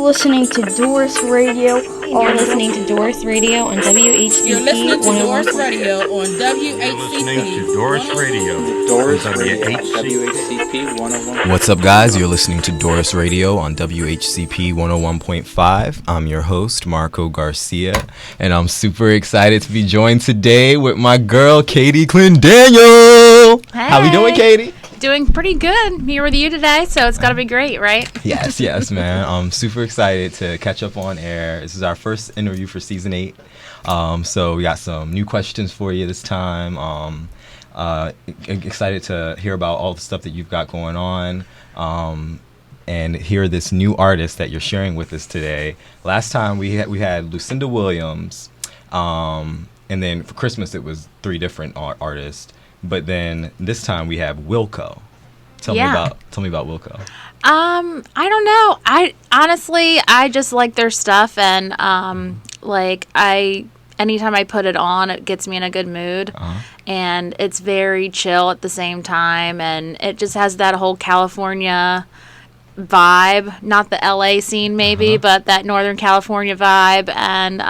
listening to DORiS Radio. You're listening to DORiS Radio on WHCP. You're listening to DORiS Radio on WHCP. DORiS Radio. DORiS Radio on WHCP 101. What's up, guys? You're listening to DORiS Radio on WHCP 101.5. I'm your host, Marco Garcia, and I'm super excited to be joined today with my girl, Katie Clendaniel. Hey. How we doing, Katie? Doing pretty good. I'm here with you today, so it's got to be great, right? Yes, man. I'm super excited to catch up on air. This is our first interview for Season 8. So we got some new questions for you this time. Excited to hear about all the stuff that you've got going on and hear this new artist that you're sharing with us today. Last time we had Lucinda Williams, and then for Christmas it was 3 different artists. But then this time we have Wilco. Tell me about Wilco. I don't know. I honestly just like their stuff, and anytime I put it on, it gets me in a good mood. And it's very chill at the same time, and it just has that whole California vibe, not the LA scene maybe, but that Northern California vibe. And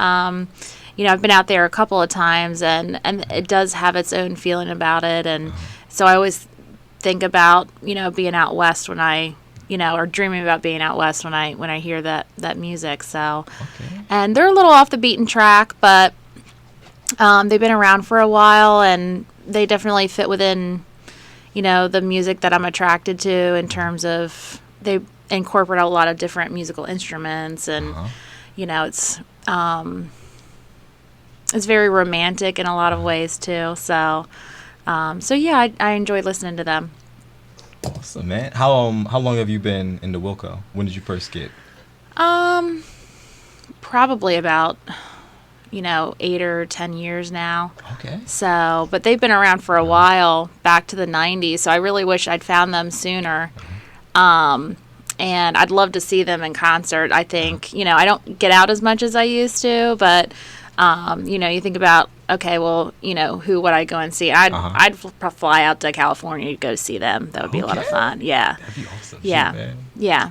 I've been out there a couple of times, and it does have its own feeling about it. And so I always think about, being out west when I, or dreaming about being out west when I hear that music. So, and they're a little off the beaten track, but they've been around for a while, and they definitely fit within, the music that I'm attracted to in terms of they incorporate a lot of different musical instruments, and, it's very romantic in a lot of ways too. So, I enjoy listening to them. Awesome, man. How long have you been into Wilco? When did you first get? Probably about 8 or 10 years now. Okay. So, but they've been around for a while, back to the 90s. So I really wish I'd found them sooner. And I'd love to see them in concert. I think I don't get out as much as I used to, but. You think about, okay, well, who would I go and see? I'd fly out to California to go see them. That would be a lot of fun. Yeah. That'd be awesome. Yeah. Shoot, man. Yeah.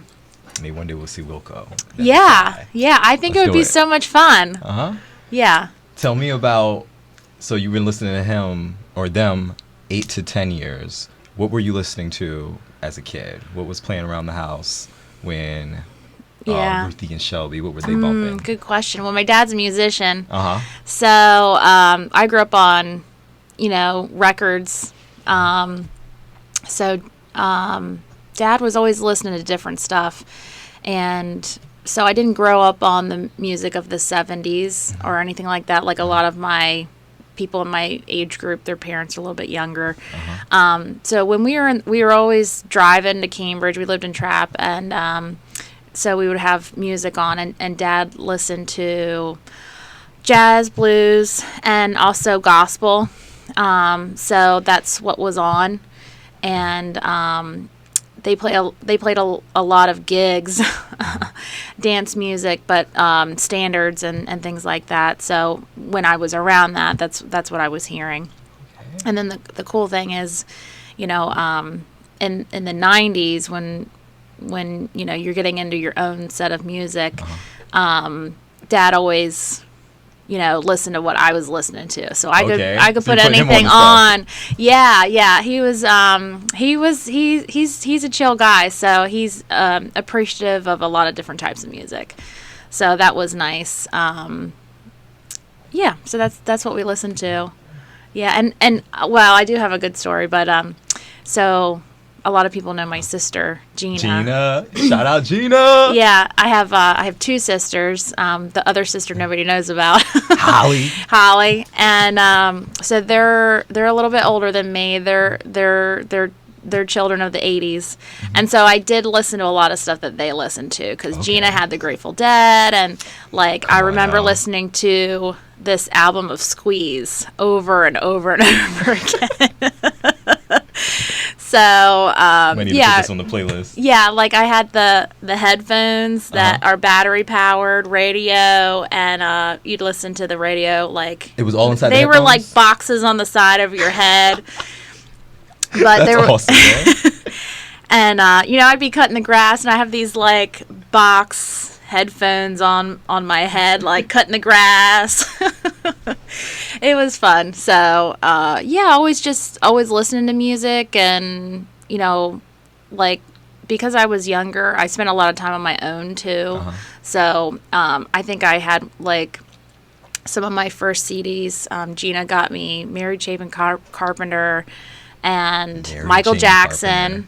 Maybe one day we'll see Wilco. Yeah. I think it would be so much fun. Yeah. Tell me about, so you've been listening to him or them 8 to 10 years. What were you listening to as a kid? What was playing around the house when... Ruthie and Shelby, what were they bumping? Good question. Well, my dad's a musician. So I grew up on, records. So Dad was always listening to different stuff. And so I didn't grow up on the music of the 70s or anything like that. Like a lot of my people in my age group, their parents are a little bit younger. So when we were always driving to Cambridge. We lived in Trapp, and so we would have music on, and Dad listened to jazz, blues, and also gospel. So that's what was on, and they played a lot of gigs, dance music, but standards and things like that. So when I was around that, that's what I was hearing. Okay. And then the cool thing is, in the 90s when you're getting into your own set of music, Dad always listened to what I was listening to, so I could put anything on. Yeah, he's a chill guy, so he's appreciative of a lot of different types of music, so that was nice. So that's what we listened to. And well, I do have a good story, but so a lot of people know my sister, Gina. Shout out Gina. Yeah, I have 2 sisters. The other sister nobody knows about. Holly. And so they're a little bit older than me. They're children of the 80s. And so I did listen to a lot of stuff that they listened to, because Gina had the Grateful Dead, and I remember listening to this album of Squeeze over and over and over again. So, I need to put this on the playlist. Yeah, I had the headphones that are battery powered, radio, and you'd listen to the radio it was all inside. They were like boxes on the side of your head. But That's awesome, man. And I'd be cutting the grass, and I have these box headphones on my head, like cutting the grass. It was fun. So always listening to music, and like, because I was younger, I spent a lot of time on my own too. So I think I had like some of my first CDs. Gina got me Mary Chapin Carpenter and Mary Michael Jane Jackson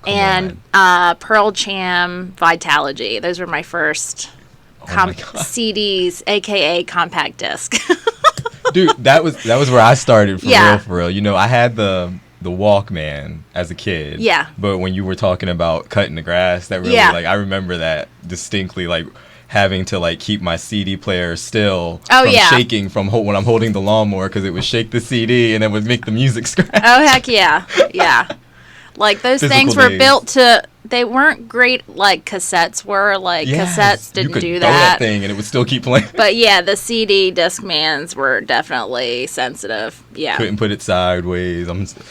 Carpenter. and Pearl Jam Vitalogy. Those were my first my God. CDs, aka compact disc. Dude, that was where I started Yeah. for real. I had the Walkman as a kid. Yeah. But when you were talking about cutting the grass, that really Yeah. like, I remember that distinctly, like having to like keep my CD player still Oh, from yeah. shaking from when I'm holding the lawnmower, because it would shake the CD and it would make the music scratch. Oh, heck yeah. Yeah. Like, those Physical things were days. built to, they weren't great like cassettes were. Like, Yes. cassettes You didn't could do throw that that. thing and it would still keep playing. But yeah, the CD Discmans were definitely sensitive. Yeah. Couldn't put it sideways.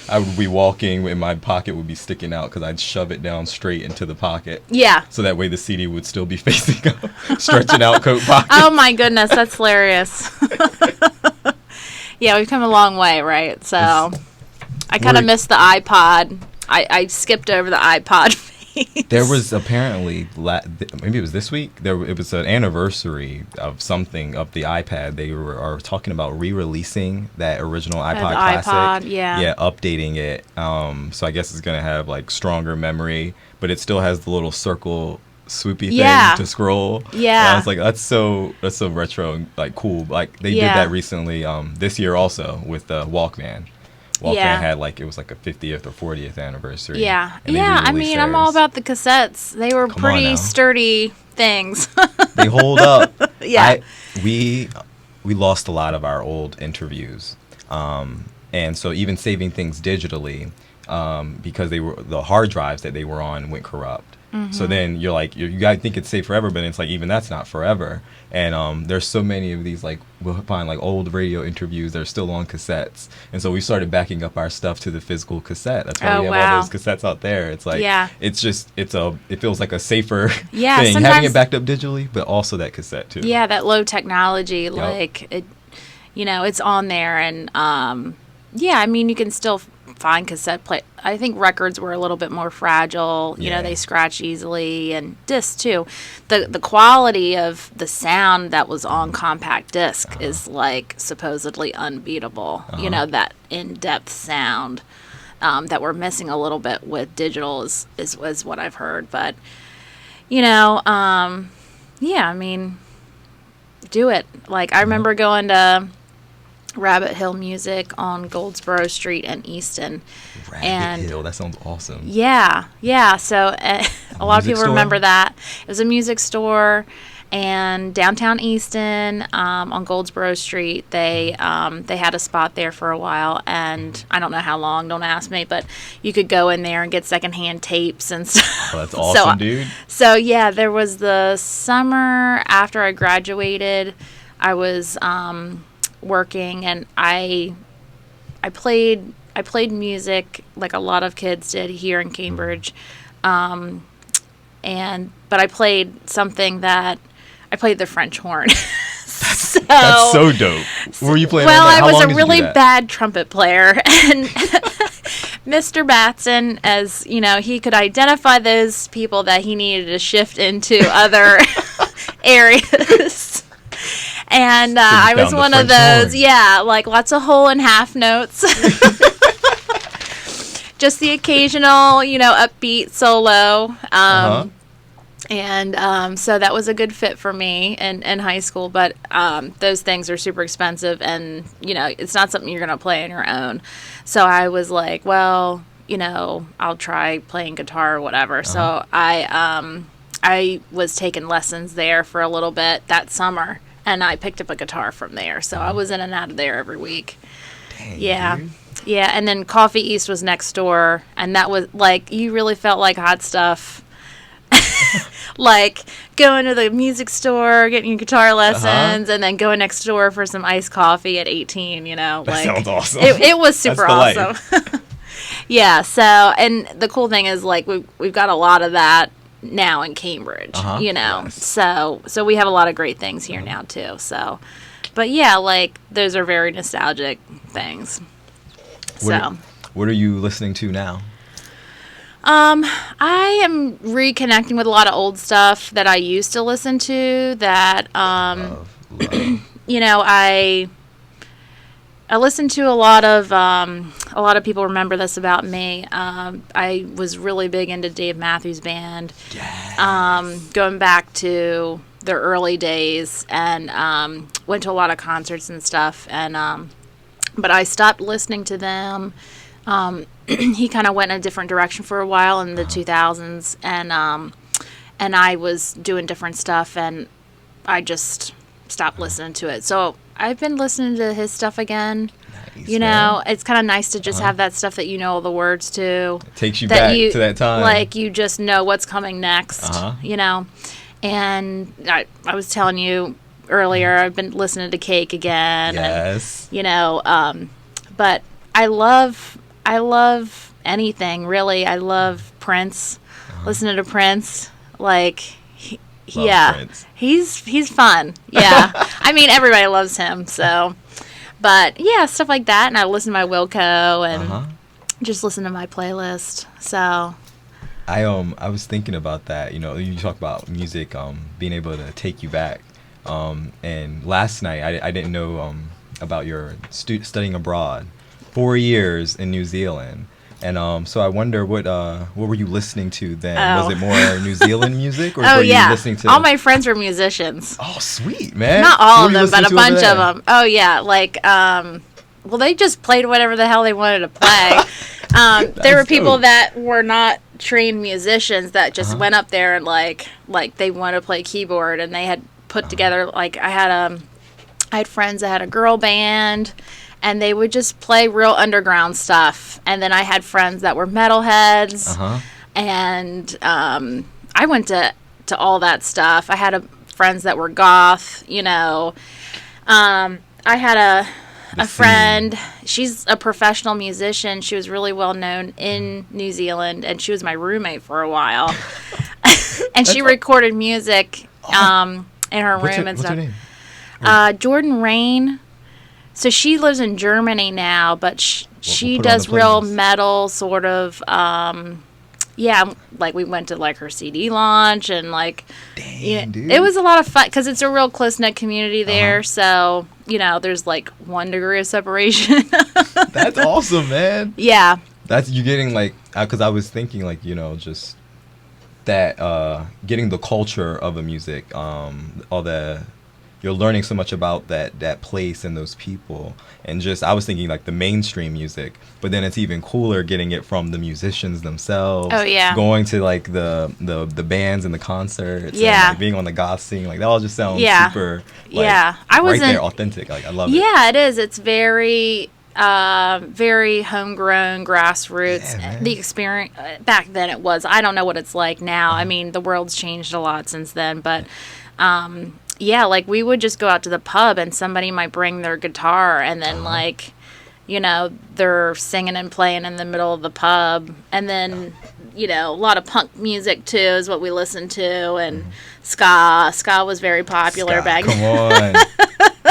I would be walking and my pocket would be sticking out because I'd shove it down straight into the pocket. Yeah. So that way the CD would still be facing up, stretching out coat pocket. Oh my goodness, that's hilarious. Yeah, we've come a long way, right? So I kind of we're- missed the iPod. I skipped over the iPod phase. There was apparently, maybe it was this week, it was an anniversary of something of the iPad. They are talking about re-releasing that original iPod the Classic. iPod, yeah. Yeah, updating it. So I guess it's going to have like stronger memory, but it still has the little circle swoopy Yeah. thing to scroll. Yeah. And I was like, that's so retro and like cool. Like they did Yeah. that recently this year also with the Walkman. Walkman Yeah. had like, it was like a 50th or 40th anniversary. Yeah. and they Yeah, I re-released mean, I'm all theirs. about the cassettes. They were Come on now. pretty sturdy things. They hold up. Yeah. We lost a lot of our old interviews, and so even saving things digitally, because the hard drives that they were on went corrupt. So then you're like, you guys think it's safe forever, but it's like, even that's not forever. And there's so many of these, like, we'll find like old radio interviews that are still on cassettes. And so we started backing up our stuff to the physical cassette. That's why Oh, we have wow. all those cassettes out there. It's like, Yeah. it feels like a safer Yeah, thing, having sometimes- it backed up digitally, but also that cassette too. Yeah, that low technology, like it, it's on there, and yeah, I mean, you can still find cassette play. I think records were a little bit more fragile. Yeah. They scratch easily, and discs too. The quality of the sound that was on compact disc is like supposedly unbeatable. That in-depth sound that we're missing a little bit with digital is what I've heard, but yeah, I mean, do it. Like, I remember going to Rabbit Hill Music on Goldsboro Street in Easton. Rabbit Hill, that sounds awesome. Yeah. So a lot of music people store? remember that. It was a music store, and downtown Easton on Goldsboro Street, they had a spot there for a while, and I don't know how long. Don't ask me, but you could go in there and get secondhand tapes and stuff. Oh, that's awesome, dude. So yeah, there was the summer after I graduated, I was working, and I played music like a lot of kids did here in Cambridge, but I played something that I played the French horn. That's so dope. What were you playing? Well, on that? I How was long a did you really do that? bad trumpet player, and Mr. Batson, as he could identify those people that he needed to shift into other areas. And I was found the one of French those, horn. like lots of whole and half notes. Just the occasional, upbeat solo. And so that was a good fit for me in high school. But those things are super expensive, and, it's not something you're going to play on your own. So I was like, well, I'll try playing guitar or whatever. So I was taking lessons there for a little bit that summer, and I picked up a guitar from there. So I was in and out of there every week. Dang, Yeah. dude. Yeah, and then Coffee East was next door, and that was like, you really felt like hot stuff. Like going to the music store, getting your guitar lessons, and then going next door for some iced coffee at 18, That like, sounds awesome. It was super That's the awesome. Yeah, so, and the cool thing is, like, we've got a lot of that now in Cambridge, Yes. So we have a lot of great things here now too. So, but yeah, like those are very nostalgic things. What are you listening to now? I am reconnecting with a lot of old stuff that I used to listen to that, Love. I listened to a lot of people remember this about me. I was really big into Dave Matthews Band, going back to their early days, and went to a lot of concerts and stuff. And but I stopped listening to them. He kind of went in a different direction for a while in the 2000s, and I was doing different stuff, and I just stopped listening to it. So I've been listening to his stuff again. Nice, it's kind of nice to just have that stuff that you know all the words to. It takes you back to that time. Like, you just know what's coming next, And I was telling you earlier, I've been listening to Cake again. Yes. And, but I love anything, really. I love Prince. Listening to Prince, like... Prince. He's fun. Yeah. I mean, everybody loves him, so. But yeah, stuff like that, and I listen to my Wilco and just listen to my playlist. So I was thinking about that. You talk about music being able to take you back. And last night I didn't know about your studying abroad, 4 years in New Zealand. And so I wonder what were you listening to then? Was it more New Zealand music, or were you listening to? All my friends were musicians. Oh, sweet, man! Not all of them, but a bunch of them. Oh yeah, like well, they just played whatever the hell they wanted to play. There were people that were not trained musicians that just went up there and like they wanted to play keyboard, and they had put together, like, I had friends that had a girl band. And they would just play real underground stuff. And then I had friends that were metalheads. And I went to all that stuff. I had friends that were goth, I had a friend. She's a professional musician. She was really well known in New Zealand. And she was my roommate for a while. And she recorded music in her room and stuff. What's her name? Jordan Rain. So she lives in Germany now, but she does real metal sort of, like we went to like her CD launch and like, Dude. It was a lot of fun because it's a real close-knit community there. So, there's like 1 degree of separation. That's awesome, man. Yeah. That's, you getting like, because I was thinking like, just that, getting the culture of a music, you're learning so much about that place and those people, and just, I was thinking like the mainstream music, but then it's even cooler getting it from the musicians themselves. Oh yeah. Going to like the bands and the concerts. Yeah. And, like, being on the goth scene, like that all just sounds super. Like, I was right there, authentic. Like I love it. Yeah, it is. It's very homegrown, grassroots. Yeah, the experience back then, it was. I don't know what it's like now. I mean, the world's changed a lot since then, but. Yeah, like we would just go out to the pub and somebody might bring their guitar and then like, they're singing and playing in the middle of the pub. And then, a lot of punk music too is what we listened to, and ska. Ska was very popular back then. Come on.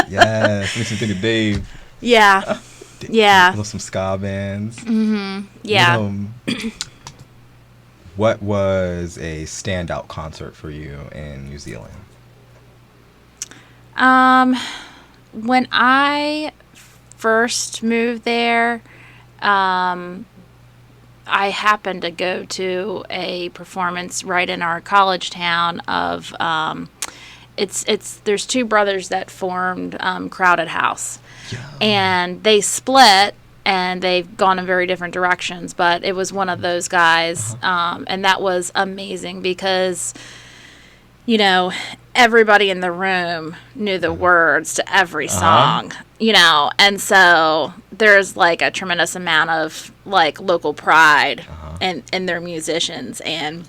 Yes, makes me think of Dave. Yeah. Yeah. I love some ska bands. Yeah. What was a standout concert for you in New Zealand? When I first moved there, I happened to go to a performance right in our college town of, there's 2 brothers that formed, Crowded House. Yeah. And they split, and they've gone in very different directions, but it was one of those guys, and that was amazing because, everybody in the room knew the words to every song, and so there's like a tremendous amount of like local pride in their musicians, and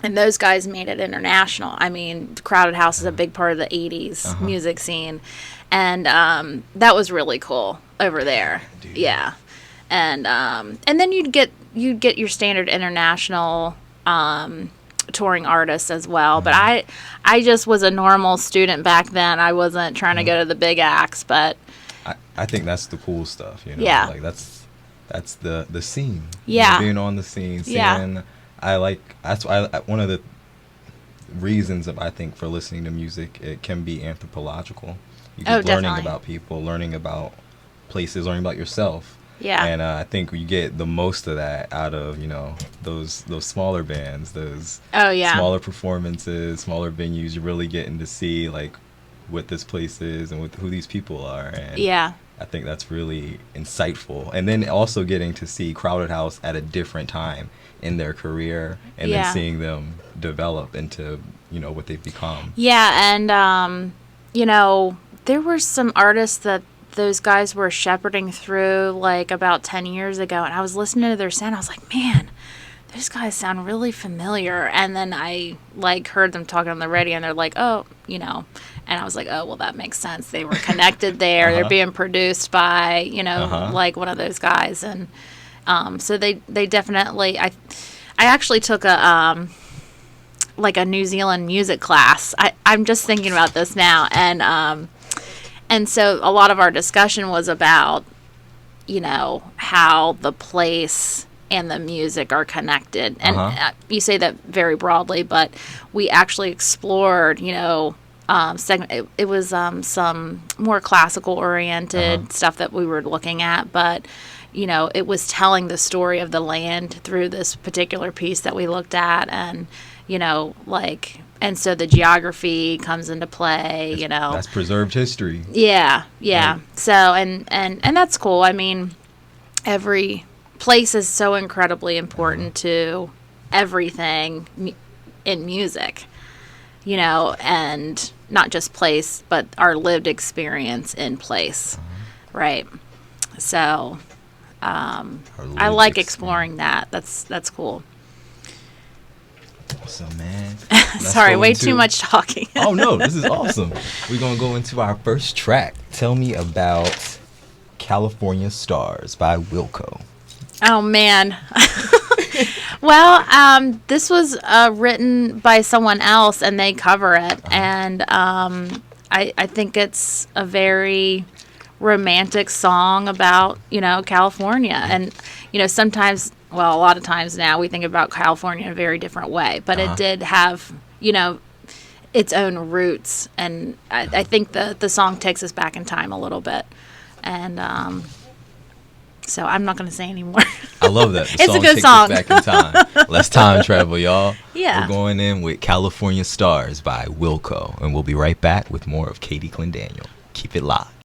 those guys made it international. I mean, Crowded House is a big part of the 80s music scene, and that was really cool over there. Dude. Yeah. And then you'd get your standard international touring artists as well. But I just was a normal student back then. I wasn't trying to go to the big acts, but I think that's the cool stuff, you know. Yeah. Like that's the scene. Yeah. Being on the scene, seeing. Yeah. That's why one of the reasons I think for listening to music, it can be anthropological. You're just learning definitely. about people, learning about places, learning about yourself. Yeah. And I think you get the most of that out of, you know, those smaller bands, those smaller performances, smaller venues. You're really getting to see like what this place is and who these people are. And yeah. I think that's really insightful. And then also getting to see Crowded House at a different time in their career, and then seeing them develop into, you know, what they've become. Yeah, and you know, there were some artists that those guys were shepherding through like about 10 years ago, and I was listening to their sound. I was like, man, those guys sound really familiar. And then I like heard them talking on the radio, and they're like, oh, you know, and I was like, oh, well, that makes sense. They were connected there. They're being produced by, you know, like one of those guys. And so they definitely, I actually took a like a New Zealand music class. I'm just thinking about this now. And so a lot of our discussion was about, you know, how the place and the music are connected. And you say that very broadly, but we actually explored, you know, it was some more classical oriented stuff that we were looking at, but you know, it was telling the story of the land through this particular piece that we looked at. And you know, like, and so the geography comes into play, you know. That's preserved history. Yeah, yeah. Right. So, and that's cool. I mean, every place is so incredibly important to everything in music, you know, and not just place, but our lived experience in place, right? So, I like exploring that. That's cool. So, man. Sorry, way too much talking. Oh, no, this is awesome. We're going to go into our first track. Tell me about California Stars by Wilco. Oh, man. Well, this was written by someone else, and they cover it. And I think it's a very romantic song about, you know, California. And, you know, sometimes... well, a lot of times now we think about California in a very different way, but it did have, you know, its own roots. And I think the song takes us back in time a little bit. And so I'm not going to say anymore. I love that. The it's song a good takes song. Us back in time. Let's time travel, y'all. Yeah. We're going in with California Stars by Wilco. And we'll be right back with more of Katie Clendaniel. Keep it locked.